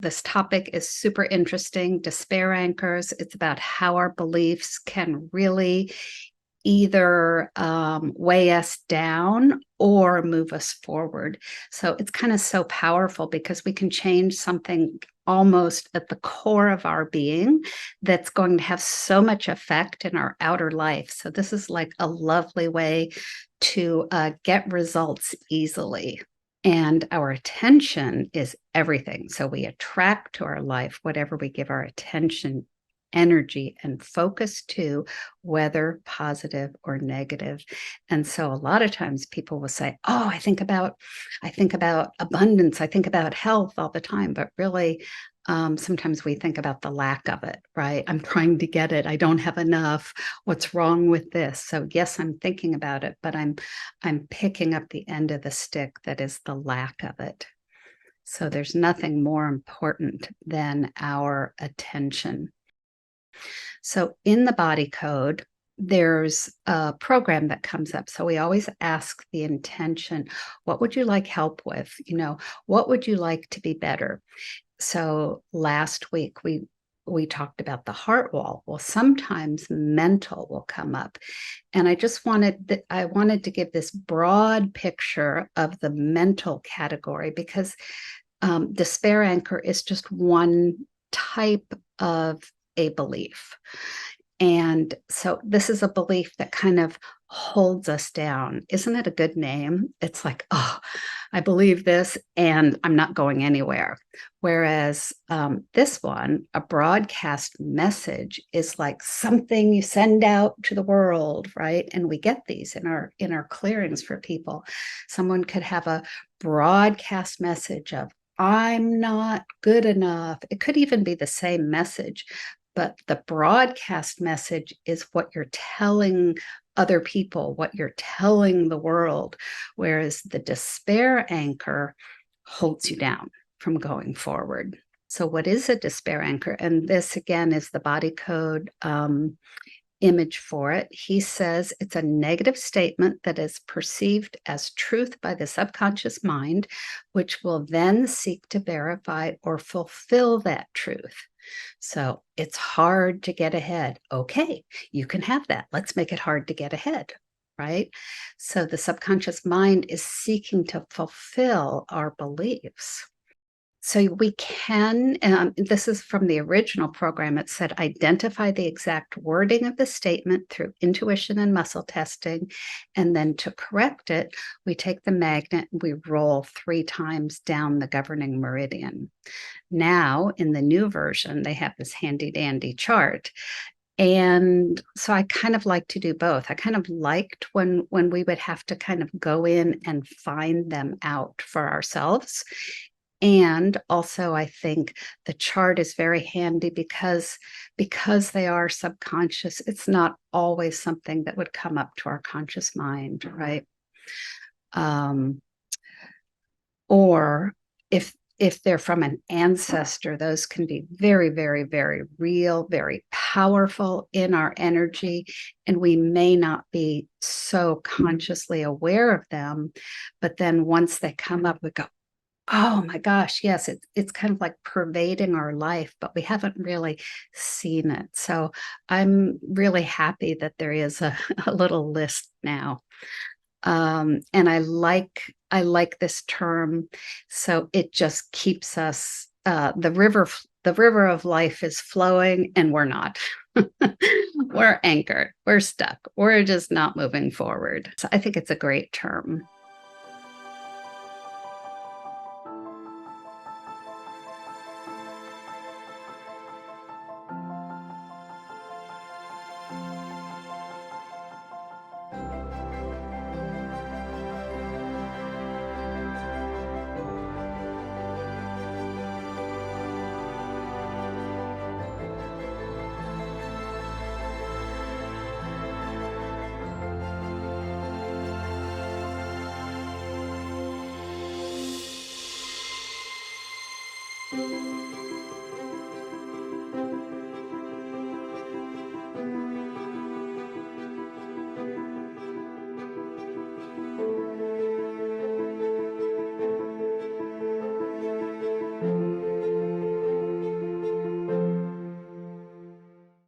This topic is super interesting. Despair anchors. It's about how our beliefs can really either weigh us down or move us forward. So it's kind of so powerful because we can change something almost at the core of our being that's going to have so much effect in our outer life. So this is like a lovely way to get results easily. And our attention is everything. So we attract to our life whatever we give our attention, energy, and focus to, whether positive or negative. And so a lot of times people will say, "Oh, I think about abundance, I think about health all the time," but really sometimes we think about the lack of it, right? I'm trying to get it. I don't have enough. What's wrong with this? So yes, I'm thinking about it, but I'm picking up the end of the stick that is the lack of it. So there's nothing more important than our attention. So in the body code, there's a program that comes up. So we always ask the intention, what would you like help with? What would you like to be better? So last week we talked about the heart wall. Well, sometimes mental will come up. And I wanted to give this broad picture of the mental category because despair anchor is just one type of a belief. And so this is a belief that kind of holds us down. Isn't it a good name? It's like, oh, I believe this and I'm not going anywhere. Whereas this one, a broadcast message, is like something you send out to the world, right? And we get these in our clearings for people. Someone could have a broadcast message of, I'm not good enough. It could even be the same message, but the broadcast message is what you're telling other people, what you're telling the world, whereas the despair anchor holds you down from going forward. So what is a despair anchor? And this again is the body code image for it. He says it's a negative statement that is perceived as truth by the subconscious mind, which will then seek to verify or fulfill that truth. So it's hard to get ahead. Okay, you can have that. Let's make it hard to get ahead, right? So the subconscious mind is seeking to fulfill our beliefs. So we can, this is from the original program, it said identify the exact wording of the statement through intuition and muscle testing. And then to correct it, we take the magnet and we roll 3 times down the governing meridian. Now, in the new version, they have this handy dandy chart. And so I kind of like to do both. I kind of liked when we would have to kind of go in and find them out for ourselves. And also, I think the chart is very handy because they are subconscious. It's not always something that would come up to our conscious mind, right? Or if they're from an ancestor, those can be very, very, very real, very powerful in our energy, and we may not be so consciously aware of them. But then once they come up, we go, oh my gosh, yes, it's kind of like pervading our life, but we haven't really seen it. So I'm really happy that there is a little list now. And I like this term. So it just keeps us the river of life is flowing and we're not. We're anchored, we're stuck, we're just not moving forward. So I think it's a great term.